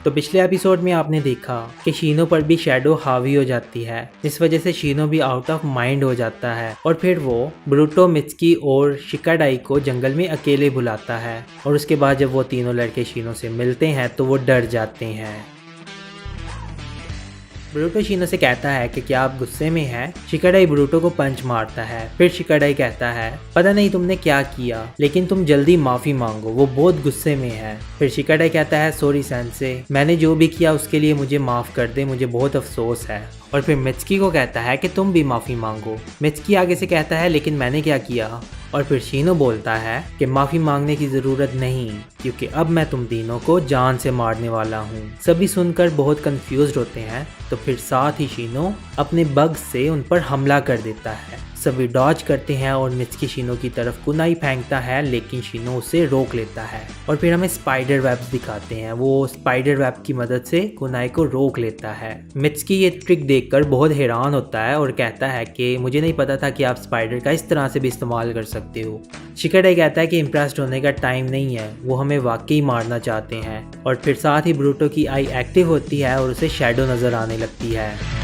तो पिछले एपिसोड में आपने देखा कि शीनो पर भी शैडो हावी हो जाती है, इस वजह से शीनो भी आउट ऑफ माइंड हो जाता है और फिर वो ब्रूटो, मित्सुकी और शिकाडाई को जंगल में अकेले बुलाता है। और उसके बाद जब वो तीनों लड़के शीनो से मिलते हैं तो वो डर जाते हैं। ब्रूटो शीनो से कहता है कि क्या आप गुस्से में हैं? शिकाडाई ब्रूटो को पंच मारता है। फिर शिकाडाई कहता है पता नहीं तुमने क्या किया, लेकिन तुम जल्दी माफी मांगो, वो बहुत गुस्से में है। फिर शिकाडाई कहता है सॉरी सेंसे, मैंने जो भी किया उसके लिए मुझे माफ कर दे, मुझे बहुत अफसोस है। और फिर मित्सुकी को कहता है कि तुम भी माफ़ी मांगो। मित्सुकी आगे से कहता है लेकिन मैंने क्या किया? और फिर शीनो बोलता है कि माफ़ी मांगने की ज़रूरत नहीं, क्योंकि अब मैं तुम तीनों को जान से मारने वाला हूँ। सभी सुनकर बहुत कंफ्यूज्ड होते हैं। तो फिर साथ ही शीनो अपने बग से उन पर हमला कर देता है। सभी डॉज करते हैं और मित्सुकी शीनो की तरफ कुनाई फेंकता है, लेकिन शीनो उसे रोक लेता है। और फिर हमें स्पाइडर वेब्स दिखाते हैं, वो स्पाइडर वेब की मदद से कुनाई को रोक लेता है। मित्सुकी ये ट्रिक देखकर बहुत हैरान होता है और कहता है कि मुझे नहीं पता था कि आप स्पाइडर का इस तरह से भी इस्तेमाल कर सकते हो। शिकाडाई कहता है कि इम्प्रेस्ड होने का टाइम नहीं है, वो हमें वाकई मारना चाहते हैं। और फिर साथ ही ब्रूटो की आई एक्टिव होती है और उसे शैडो नजर आने लगती है।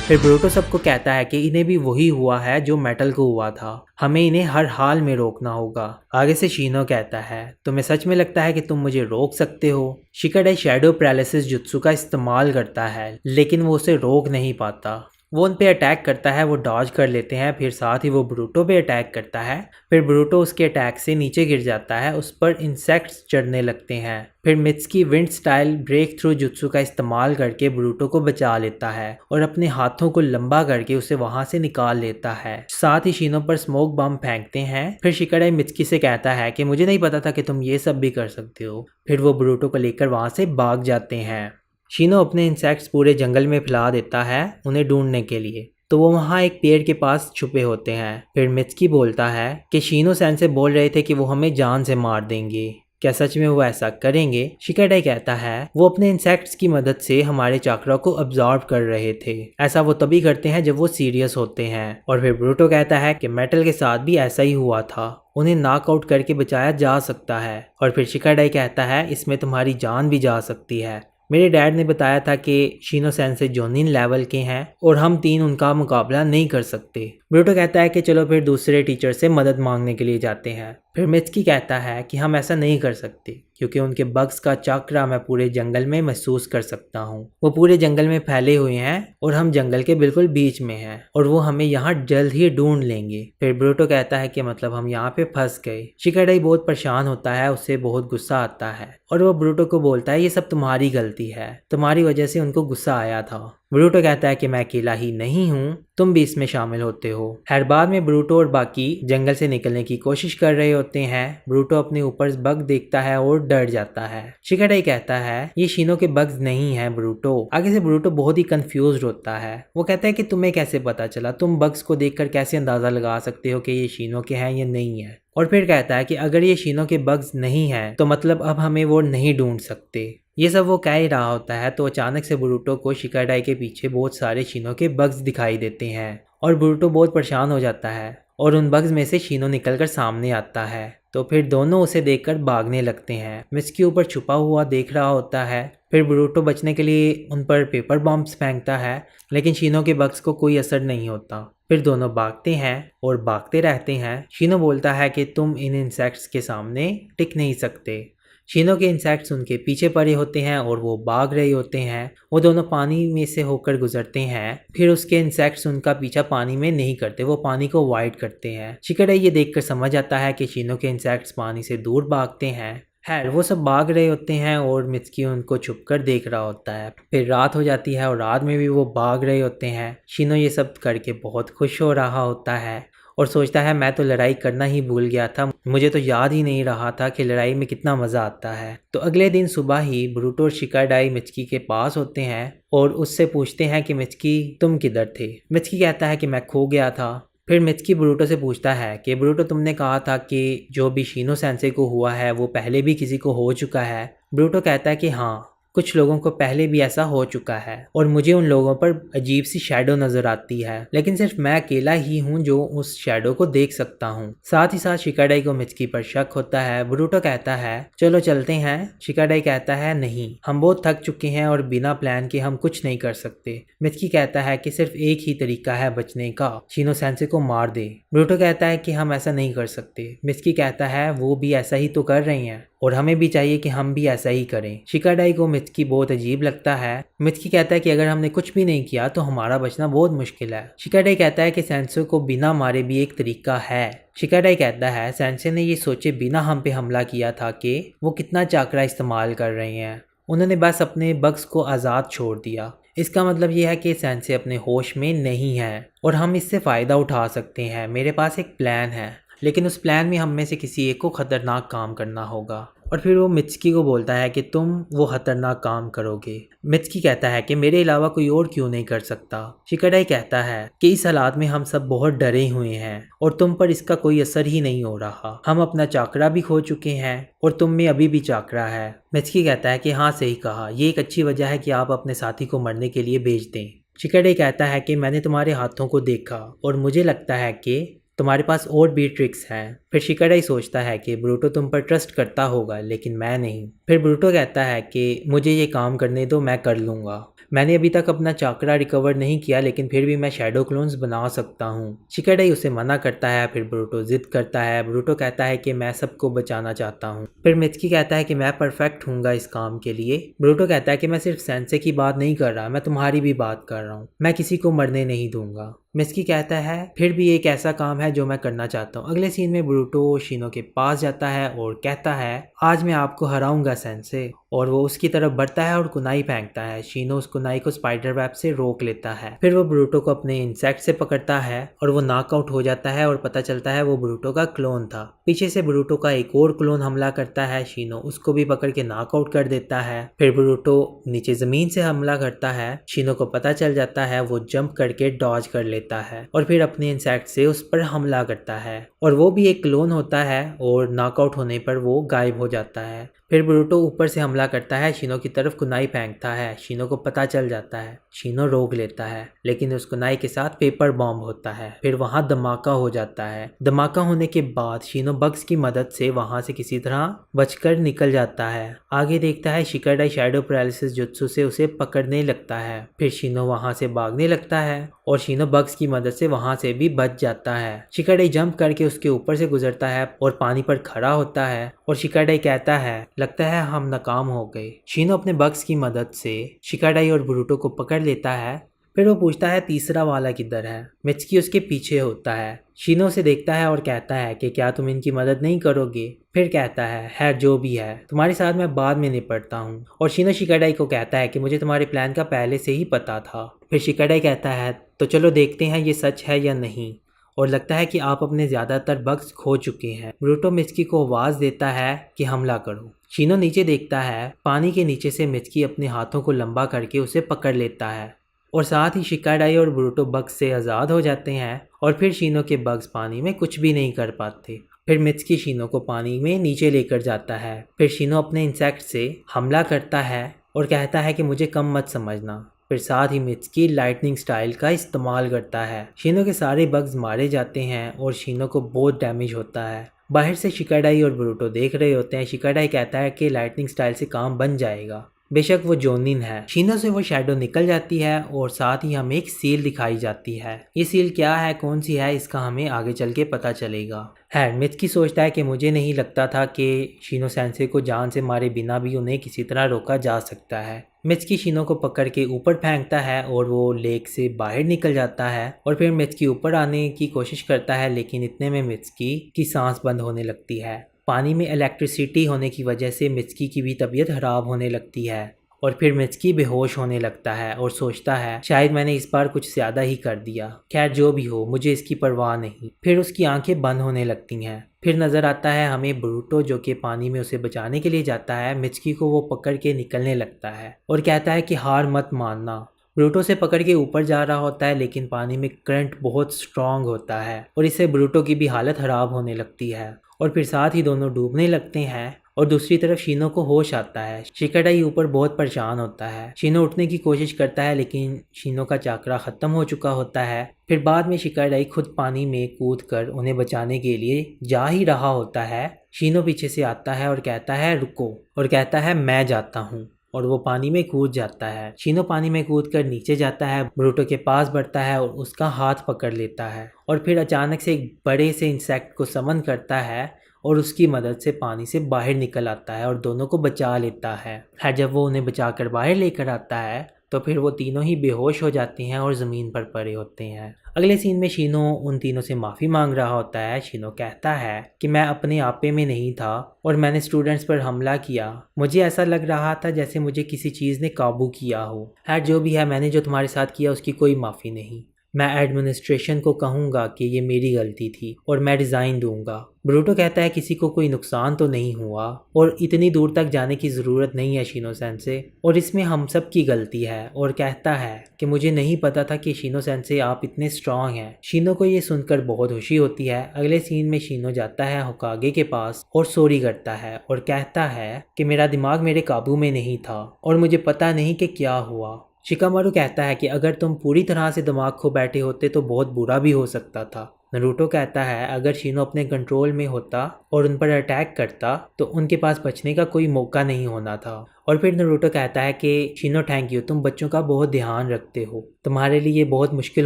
फिर ब्रूटो सबको कहता है कि इन्हें भी वही हुआ है जो मेटल को हुआ था, हमें इन्हें हर हाल में रोकना होगा। आगे से शीनो कहता है तुम्हें सच में लगता है कि तुम मुझे रोक सकते हो? शिकाडाई शैडो पैरालिसिस जुत्सु का इस्तेमाल करता है, लेकिन वो उसे रोक नहीं पाता। वो उन पे अटैक करता है, वो डॉज कर लेते हैं। फिर साथ ही वो ब्रूटो पे अटैक करता है। फिर ब्रूटो उसके अटैक से नीचे गिर जाता है, उस पर इंसेक्ट्स चढ़ने लगते हैं। फिर Mitsuki wind style breakthrough jutsu का इस्तेमाल करके ब्रूटो को बचा लेता है और अपने हाथों को लंबा करके उसे वहां से निकाल लेता है। साथ ही शीनो पर स्मोक बम फेंकते हैं। फिर शिकाडाई मित्सुकी से कहता है कि मुझे नहीं पता था कि तुम ये सब भी कर सकते हो। फिर वो ब्रूटो को लेकर वहां से भाग जाते हैं। शीनो अपने इंसेक्ट्स पूरे जंगल में फैला देता है उन्हें ढूंढने के लिए, तो वो वहाँ एक पेड़ के पास छुपे होते हैं। फिर मित्सुकी बोलता है कि शीनो सेंसे बोल रहे थे कि वो हमें जान से मार देंगे, क्या सच में वो ऐसा करेंगे? शिकाडाई कहता है वो अपने इंसेक्ट्स की मदद से हमारे चाक्रा को अब्जॉर्ब कर रहे थे, ऐसा वो तभी करते हैं जब वो सीरियस होते हैं। और फिर ब्रूटो कहता है कि मेटल के साथ भी ऐसा ही हुआ था, उन्हें नॉकआउट करके बचाया जा सकता है। और फिर शिकाडाई कहता है इसमें तुम्हारी जान भी जा सकती है, मेरे डैड ने बताया था कि शीनो सेंसे जोनिन लेवल के हैं और हम तीन उनका मुकाबला नहीं कर सकते। ब्रूटो कहता है कि चलो फिर दूसरे टीचर से मदद मांगने के लिए जाते हैं। फिर मित्सुकी कहता है कि हम ऐसा नहीं कर सकते, क्योंकि उनके बग्स का चक्रा मैं पूरे जंगल में महसूस कर सकता हूँ। वो पूरे जंगल में फैले हुए हैं और हम जंगल के बिल्कुल बीच में हैं और वो हमें यहाँ जल्द ही ढूंढ लेंगे। फिर ब्रूटो कहता है कि मतलब हम यहाँ पे फंस गए। शिकाडाई बहुत परेशान होता है, उससे बहुत गुस्सा आता है और वो ब्रूटो को बोलता है ये सब तुम्हारी गलती है, तुम्हारी वजह से उनको गुस्सा आया था। ब्रूटो कहता है कि मैं अकेला ही नहीं हूँ, तुम भी इसमें शामिल होते हो। हर बाद में ब्रूटो और बाकी जंगल से निकलने की कोशिश कर रहे होते हैं। ब्रूटो अपने ऊपर बग देखता है और डर जाता है। शिकाडाई कहता है ये शीनो के बग्स नहीं है ब्रूटो। आगे से ब्रूटो बहुत ही कंफ्यूज होता है। वो कहता है कि तुम्हें कैसे पता चला, तुम बग्स को देखकर कैसे अंदाजा लगा सकते हो कि ये शीनो के हैं या नहीं है? और फिर कहता है कि अगर ये शीनो के बग्स नहीं हैं तो मतलब अब हमें वो नहीं ढूंढ सकते। ये सब वो कह ही रहा होता है तो अचानक से ब्रूटो को शिकाडाई के पीछे बहुत सारे शीनो के बग्स दिखाई देते हैं और ब्रूटो बहुत परेशान हो जाता है और उन बग्स में से शीनो निकलकर सामने आता है। तो फिर दोनों उसे देखकर भागने लगते हैं। मित्सुकी ऊपर छुपा हुआ देख रहा होता है। फिर ब्रूटो बचने के लिए उन पर पेपर बॉम्ब्स फेंकता है, लेकिन शीनो के बग्स को कोई असर नहीं होता। फिर दोनों भागते हैं और भागते रहते हैं। शीनो बोलता है कि तुम इन इंसेक्ट्स के सामने टिक नहीं सकते। शीनो के इंसेक्ट्स उनके पीछे पड़े होते हैं और वो भाग रहे होते हैं। वो दोनों पानी में से होकर गुजरते हैं। फिर उसके इंसेक्ट्स उनका पीछा पानी में नहीं करते, वो पानी को अवॉइड करते हैं। शिकाडाई ये देखकर समझ आता है कि शीनो के इंसेक्ट्स पानी से दूर भागते हैं। खैर वो सब भाग रहे होते हैं और मित्सुकी उनको छुपकर देख रहा होता है। फिर रात हो जाती है और रात में भी वो भाग रहे होते हैं। शीनो ये सब करके बहुत खुश हो रहा होता है और सोचता है मैं तो लड़ाई करना ही भूल गया था, मुझे तो याद ही नहीं रहा था कि लड़ाई में कितना मज़ा आता है। तो अगले दिन सुबह ही ब्रूटो और शिकाडाई मित्सुकी के पास होते हैं और उससे पूछते हैं कि मित्सुकी तुम किधर थे? मित्सुकी कहता है कि मैं खो गया था। फिर मित्सुकी ब्रूटो से पूछता है कि ब्रूटो तुमने कहा था कि जो भी शीनो सेंसे को हुआ है वो पहले भी किसी को हो चुका है? ब्रूटो कहता है कि हाँ, कुछ लोगों को पहले भी ऐसा हो चुका है और मुझे उन लोगों पर अजीब सी शैडो नजर आती है, लेकिन सिर्फ मैं अकेला ही हूँ जो उस शैडो को देख सकता हूँ। साथ ही साथ शिकाडाई को मिचकी पर शक होता है। ब्रूटो कहता है चलो चलते हैं। शिकाडाई कहता है नहीं, हम बहुत थक चुके हैं और बिना प्लान के हम कुछ नहीं कर सकते। मिचकी कहता है कि सिर्फ एक ही तरीका है बचने का, शिनो सेंसे को मार दे। ब्रूटो कहता है कि हम ऐसा नहीं कर सकते। मिचकी कहता है वो भी ऐसा ही तो कर रही हैं और हमें भी चाहिए कि हम भी ऐसा ही करें। शिकाडाई को मिचकी बहुत अजीब लगता है। मिचकी कहता है कि अगर हमने कुछ भी नहीं किया तो हमारा बचना बहुत मुश्किल है। शिकाडाई कहता है कि सेंसे को बिना मारे भी एक तरीका है। शिकाडाई कहता है सेंसे ने ये सोचे बिना हम पे हमला किया था कि वो कितना चाकरा इस्तेमाल कर रहे हैं, उन्होंने बस अपने बग्स को आज़ाद छोड़ दिया। इसका मतलब ये है कि सेंसे अपने होश में नहीं है और हम इससे फ़ायदा उठा सकते हैं। मेरे पास एक प्लान है, लेकिन उस प्लान में हम में से किसी एक को खतरनाक काम करना होगा। और फिर वो मिचकी को बोलता है कि तुम वो खतरनाक काम करोगे। मिचकी कहता है कि मेरे अलावा कोई और क्यों नहीं कर सकता। शिकाडाई कहता है कि इस हालात में हम सब बहुत डरे हुए हैं और तुम पर इसका कोई असर ही नहीं हो रहा। हम अपना चाकरा भी खो चुके हैं और तुम में अभी भी चाकरा है। मिचकी कहता है कि हाँ सही कहा, ये एक अच्छी वजह है कि आप अपने साथी को मरने के लिए भेज दें। शिकाडाई कहता है कि मैंने तुम्हारे हाथों को देखा और मुझे लगता है कि तुम्हारे पास और भी ट्रिक्स हैं। फिर शिकाडाई सोचता है कि ब्रूटो तुम पर ट्रस्ट करता होगा लेकिन मैं नहीं। फिर ब्रूटो कहता है कि मुझे ये काम करने दो, मैं कर लूँगा। मैंने अभी तक अपना चाकरा रिकवर नहीं किया लेकिन फिर भी मैं शैडो क्लोन्स बना सकता हूँ। शिकाडाई उसे मना करता है। फिर ब्रूटो जिद करता है। ब्रूटो कहता है कि मैं सबको बचाना चाहता हूँ। फिर मिचकी कहता है कि मैं परफेक्ट हूँगा इस काम के लिए। ब्रूटो कहता है कि मैं सिर्फ सेंसे की बात नहीं कर रहा, मैं तुम्हारी भी बात कर रहा हूँ, मैं किसी को मरने नहीं दूंगा। मिचकी कहता है फिर भी एक ऐसा काम है जो मैं करना चाहता हूँ। अगले सीन में ब्रूटो शिनो के पास जाता है और कहता है आज मैं आपको हराऊंगा सेंसे, और वो उसकी तरफ बढ़ता है और कुनाई फेंकता है। शिनो उस कुनाई को स्पाइडर वेब से रोक लेता है। फिर वो ब्रूटो को अपने इंसेक्ट से पकड़ता है और वो नॉकआउट हो जाता है और पता चलता है वो ब्रूटो का क्लोन था। पीछे से ब्रूटो का एक और क्लोन हमला करता है। शिनो उसको भी पकड़ के नॉकआउट कर देता है। फिर ब्रूटो नीचे जमीन से हमला करता है। शिनो को पता चल जाता है, वो जंप करके डॉज कर लेता है और फिर अपने इंसेक्ट से उस पर हमला करता है और वो भी एक क्लोन होता है और नॉकआउट होने पर वो गायब हो जाता है। फिर ब्रूटो ऊपर से हमला करता है, शिनो की तरफ कुनाई फेंकता है। शिनो को पता चल जाता है। शिनो रोक लेता है लेकिन उस कुनाई के साथ पेपर बॉम्ब होता है। फिर वहां धमाका हो जाता है। धमाका होने के बाद शिनो बग्स की मदद से वहां से किसी तरह बचकर निकल जाता है। आगे देखता है शिकाडाई शैडो पैरालिसिस जुत्सु से उसे पकड़ने लगता है। फिर शिनो वहां से भागने लगता है और शिनो बग्स की मदद से वहां से भी बच जाता है। शिकाडाई जंप करके उसके ऊपर से गुजरता है और पानी पर खड़ा होता है और शिकाडाई कहता है लगता है हम नाकाम हो गए। शिनो अपने बग्स की मदद से शिकाडाई और ब्रूटो को पकड़ लेता है। फिर वो पूछता है तीसरा वाला किधर है। मिचकी उसके पीछे होता है। शिनो से देखता है और कहता है कि क्या तुम इनकी मदद नहीं करोगे। फिर कहता है जो भी है तुम्हारे साथ मैं बाद में निपटता हूँ। और शिनो शिकाडाई को कहता है कि मुझे तुम्हारे प्लान का पहले से ही पता था। फिर शिकाडाई कहता है तो चलो देखते हैं ये सच है या नहीं, और लगता है कि आप अपने ज़्यादातर बग्स खो चुके हैं। ब्रूटो मिचकी को आवाज़ देता है कि हमला करो। शिनो नीचे देखता है। पानी के नीचे से मिचकी अपने हाथों को लंबा करके उसे पकड़ लेता है और साथ ही शिकाडाई और ब्रूटो बग्स से आज़ाद हो जाते हैं और फिर शिनो के बग्स पानी में कुछ भी नहीं कर पाते। फिर मिचकी शिनो को पानी में नीचे लेकर जाता है। फिर शिनो अपने इंसेक्ट से हमला करता है और कहता है कि मुझे कम मत समझना। फिर साथ ही मिचकी लाइटनिंग स्टाइल का इस्तेमाल करता है। शिनो के सारे बग्स मारे जाते हैं और शिनो को बहुत डैमेज होता है। बाहर से शिकाडाई और ब्रूटो देख रहे होते हैं। शिकाडाई कहता है कि लाइटनिंग स्टाइल से काम बन जाएगा, बेशक वो जोनिन है। शिनो से वो शैडो निकल जाती है और साथ ही हमें एक सील दिखाई जाती है। ये सील क्या है, कौन सी है, इसका हमें आगे चल के पता चलेगा। मिचकी सोचता है कि मुझे नहीं लगता था कि शिनो सेंसे को जान से मारे बिना भी उन्हें किसी तरह रोका जा सकता है। मिचकी शिनो को पकड़ के ऊपर फेंकता है और वो लेक से बाहर निकल जाता है और फिर मिचकी ऊपर आने की कोशिश करता है, लेकिन इतने में मिचकी की सांस बंद होने लगती है। पानी में इलेक्ट्रिसिटी होने की वजह से मिचकी की भी तबीयत खराब होने लगती है और फिर मिचकी बेहोश होने लगता है और सोचता है शायद मैंने इस बार कुछ ज़्यादा ही कर दिया। खैर जो भी हो, मुझे इसकी परवाह नहीं। फिर उसकी आंखें बंद होने लगती हैं। फिर नज़र आता है हमें ब्रूटो जो कि पानी में उसे बचाने के लिए जाता है। मिचकी को वो पकड़ के निकलने लगता है और कहता है कि हार मत मानना। ब्रूटो से पकड़ के ऊपर जा रहा होता है, लेकिन पानी में करंट बहुत स्ट्रांग होता है और इससे ब्रूटो की भी हालत ख़राब होने लगती है और फिर साथ ही दोनों डूबने लगते हैं। और दूसरी तरफ शीनो को होश आता है। शिकाडाई ऊपर बहुत परेशान होता है। शीनो उठने की कोशिश करता है लेकिन शीनो का चाकरा ख़त्म हो चुका होता है। फिर बाद में शिकाडाई खुद पानी में कूद कर उन्हें बचाने के लिए जा ही रहा होता है। शीनो पीछे से आता है और कहता है रुको, और कहता है मैं जाता हूँ, और वो पानी में कूद जाता है। शीनो पानी में कूद कर नीचे जाता है, बोरुटो के पास बढ़ता है और उसका हाथ पकड़ लेता है और फिर अचानक से एक बड़े से इंसेक्ट को समन करता है और उसकी मदद से पानी से बाहर निकल आता है और दोनों को बचा लेता है। जब वो उन्हें बचाकर बाहर लेकर आता है तो फिर वो तीनों ही बेहोश हो जाते हैं और ज़मीन पर पड़े होते हैं। अगले सीन में शीनो उन तीनों से माफ़ी मांग रहा होता है। शीनो कहता है कि मैं अपने आपे में नहीं था और मैंने स्टूडेंट्स पर हमला किया। मुझे ऐसा लग रहा था जैसे मुझे किसी चीज़ ने काबू किया हो। खैर जो भी है, मैंने जो तुम्हारे साथ किया उसकी कोई माफ़ी नहीं। मैं एडमिनिस्ट्रेशन को कहूँगा कि ये मेरी गलती थी और मैं रिज़ाइन दूंगा। बोरुटो कहता है किसी को कोई नुकसान तो नहीं हुआ और इतनी दूर तक जाने की ज़रूरत नहीं है शीनो सेंसे, और इसमें हम सब की गलती है। और कहता है कि मुझे नहीं पता था कि शीनो सेंसे आप इतने स्ट्रांग हैं। शीनो को ये सुनकर बहुत खुशी होती है। अगले सीन में शीनो जाता है होकागे के पास और सॉरी करता है और कहता है कि मेरा दिमाग मेरे काबू में नहीं था और मुझे पता नहीं कि क्या हुआ। शिकामारू कहता है कि अगर तुम पूरी तरह से दिमाग खो बैठे होते तो बहुत बुरा भी हो सकता था। नारुतो कहता है अगर शीनो अपने कंट्रोल में होता और उन पर अटैक करता तो उनके पास बचने का कोई मौका नहीं होना था। और फिर नारुतो कहता है कि शीनो थैंक यू, तुम बच्चों का बहुत ध्यान रखते हो, तुम्हारे लिए ये बहुत मुश्किल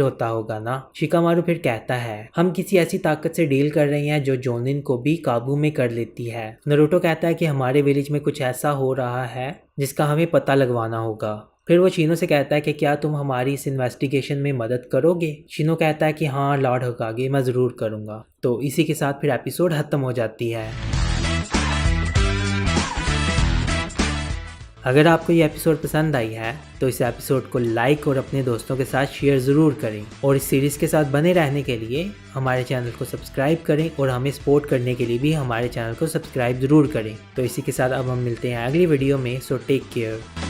होता होगा ना। शिकामारू फिर कहता है हम किसी ऐसी ताकत से डील कर रहे हैं जो जोनिन को भी काबू में कर लेती है। नारुतो कहता है कि हमारे विलेज में कुछ ऐसा हो रहा है जिसका हमें पता लगवाना होगा। फिर वो शीनो से कहता है कि क्या तुम हमारी इस इन्वेस्टिगेशन में मदद करोगे। शीनो कहता है कि हाँ लॉर्ड होकागे, मैं ज़रूर करूँगा। तो इसी के साथ फिर एपिसोड ख़त्म हो जाती है। अगर आपको ये एपिसोड पसंद आई है तो इस एपिसोड को लाइक और अपने दोस्तों के साथ शेयर ज़रूर करें, और इस सीरीज़ के साथ बने रहने के लिए हमारे चैनल को सब्सक्राइब करें और हमें सपोर्ट करने के लिए भी हमारे चैनल को सब्सक्राइब ज़रूर करें। तो इसी के साथ अब हम मिलते हैं अगली वीडियो में। So take care.